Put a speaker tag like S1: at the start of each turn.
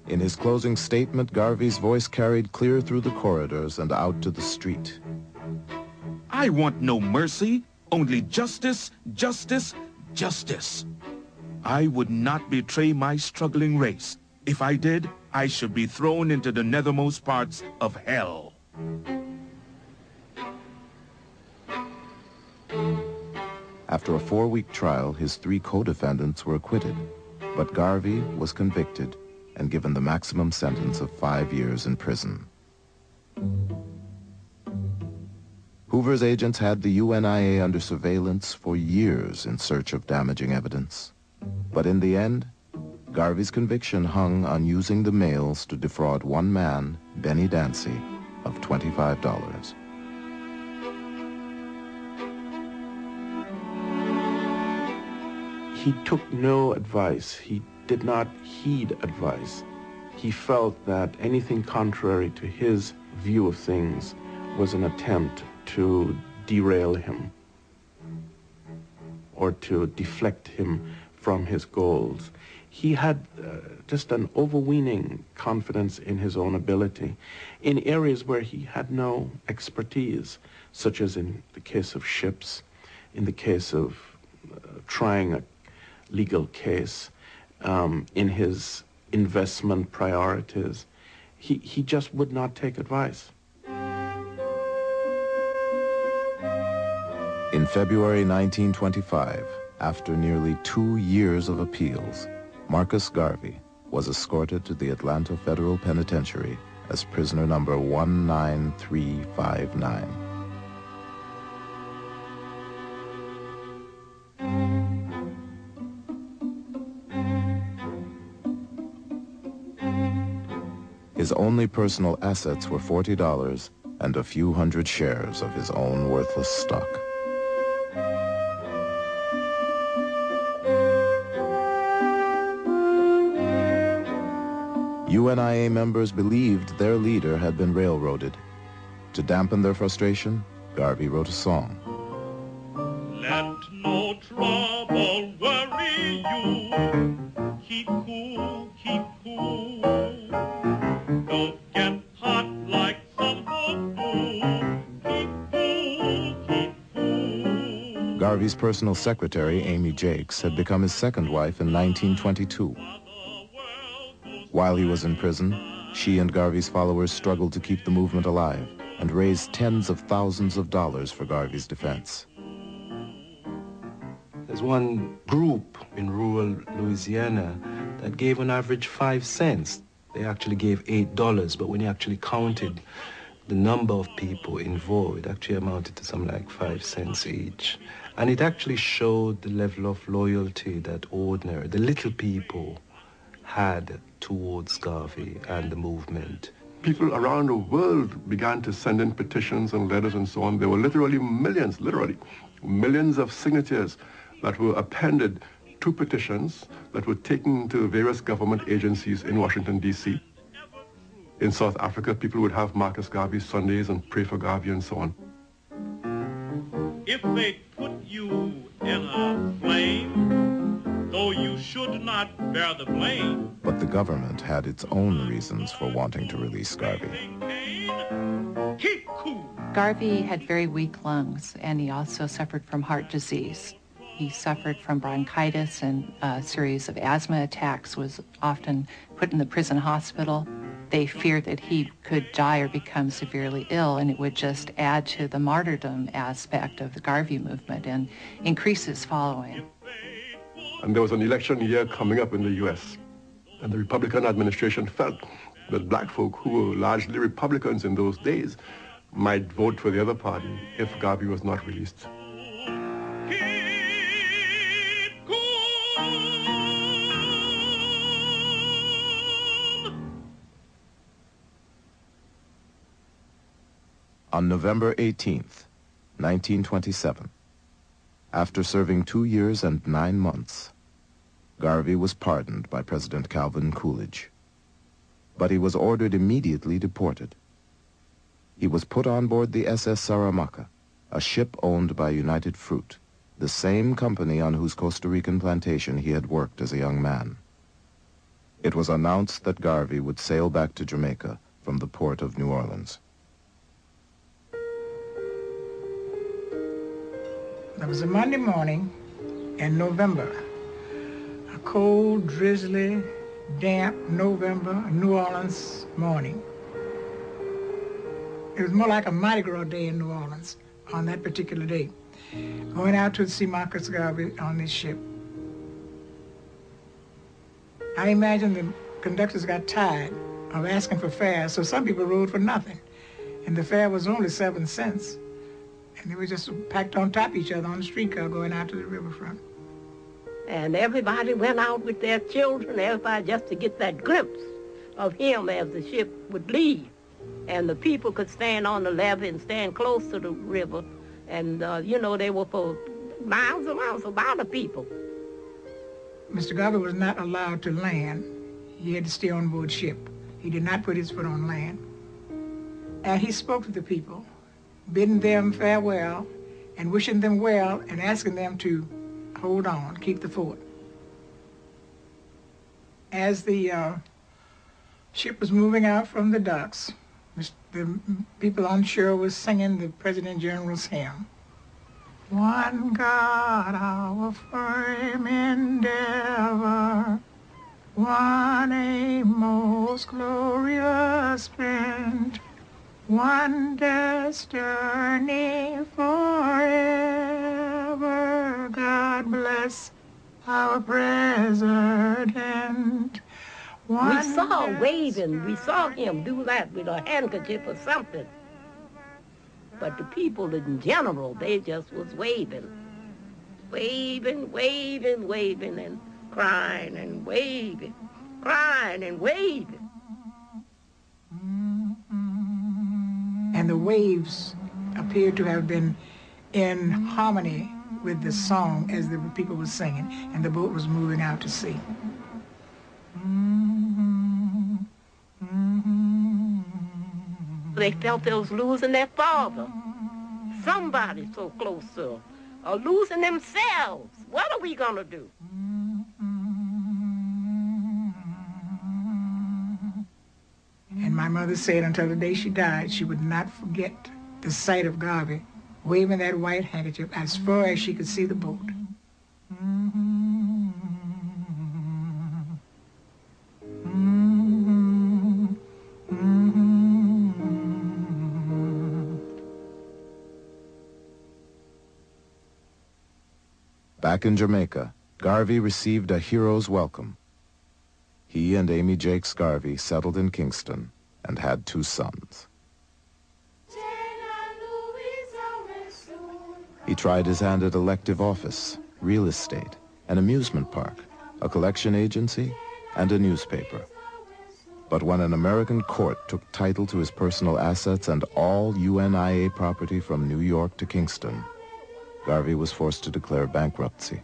S1: In his closing statement, Garvey's voice carried clear through the corridors and out to the street.
S2: I want no mercy, only justice, justice, justice. I would not betray my struggling race. If I did, I should be thrown into the nethermost parts of hell.
S1: After a 4-week trial, his 3 co-defendants were acquitted, but Garvey was convicted and given the maximum sentence of 5 years in prison. Hoover's agents had the UNIA under surveillance for years in search of damaging evidence. But in the end, Garvey's conviction hung on using the mails to defraud one man, Benny Dancy, of $25.
S3: He took no advice. He did not heed advice. He felt that anything contrary to his view of things was an attempt to derail him or to deflect him from his goals. He had just an overweening confidence in his own ability in areas where he had no expertise, such as in the case of ships, in the case of trying a legal case, in his investment priorities. He just would not take advice.
S1: In February 1925, after nearly 2 years of appeals, Marcus Garvey was escorted to the Atlanta Federal Penitentiary as prisoner number 19359. His only personal assets were $40 and a few hundred shares of his own worthless stock. UNIA members believed their leader had been railroaded. To dampen their frustration, Garvey wrote a song.
S4: Let no trouble worry you. Keep cool, keep cool. Don't get hot like some fool. Keep cool, keep cool.
S1: Garvey's personal secretary, Amy Jakes, had become his second wife in 1922. While he was in prison, she and Garvey's followers struggled to keep the movement alive and raised tens of thousands of dollars for Garvey's defense.
S3: There's one group in rural Louisiana that gave on average 5 cents. They actually gave $8, but when you actually counted the number of people involved, it actually amounted to something like 5 cents each. And it actually showed the level of loyalty that the little people had towards Garvey and the movement.
S5: People around the world began to send in petitions and letters and so on. There were literally millions of signatures that were appended to petitions that were taken to various government agencies in Washington, D.C. In South Africa, people would have Marcus Garvey Sundays and pray for Garvey and so on.
S4: If they put you in a flame, though you should not bear the blame.
S1: But the government had its own reasons for wanting to release Garvey.
S4: Keep cool.
S6: Garvey had very weak lungs, and he also suffered from heart disease. He suffered from bronchitis and a series of asthma attacks, was often put in the prison hospital. They feared that he could die or become severely ill, and it would just add to the martyrdom aspect of the Garvey movement and increase his following.
S5: And there was an election year coming up in the U.S., and the Republican administration felt that black folk, who were largely Republicans in those days, might vote for the other party if Garvey was not released.
S1: On November 18th, 1927, after serving 2 years and 9 months, Garvey was pardoned by President Calvin Coolidge. But he was ordered immediately deported. He was put on board the SS Saramacca, a ship owned by United Fruit, the same company on whose Costa Rican plantation he had worked as a young man. it was announced that Garvey would sail back to Jamaica from the port of New Orleans.
S7: It was a Monday morning in November, a cold, drizzly, damp November New Orleans morning. It was more like a Mardi Gras day in New Orleans on that particular day. Going out to see Marcus Garvey on this ship. I imagine the conductors got tired of asking for fares, so some people rode for nothing. And the fare was only 7 cents. And they were just packed on top of each other on the streetcar going out to the riverfront.
S8: And everybody went out with their children, everybody just to get that glimpse of him as the ship would leave. And the people could stand on the levee and stand close to the river. And, you know, they were for miles and miles, a lot of people.
S7: Mr. Garvey was not allowed to land. He had to stay on board ship. He did not put his foot on land. And he spoke to the people, bidding them farewell and wishing them well and asking them to hold on, keep the fort. As the ship was moving out from the docks, the people on shore was singing the President General's hymn. One God, our firm endeavor, one aim most glorious spent, one destiny forever. God bless our President.
S8: We saw waving, we saw him do that with a handkerchief or something. But the people in general, they just was waving. Waving, waving, waving, and crying and waving, crying and waving.
S7: And the waves appeared to have been in harmony with the song as the people were singing, and the boat was moving out to sea.
S8: They felt they was losing their father. Somebody so close to them. Or losing themselves. What are we gonna do?
S7: And my mother said until the day she died, she would not forget the sight of Garvey waving that white handkerchief as far as she could see the boat.
S1: Back in Jamaica, Garvey received a hero's welcome. He and Amy Jakes Garvey settled in Kingston and had 2 sons. He tried his hand at elective office, real estate, an amusement park, a collection agency, and a newspaper. But when an American court took title to his personal assets and all UNIA property from New York to Kingston, Garvey was forced to declare bankruptcy.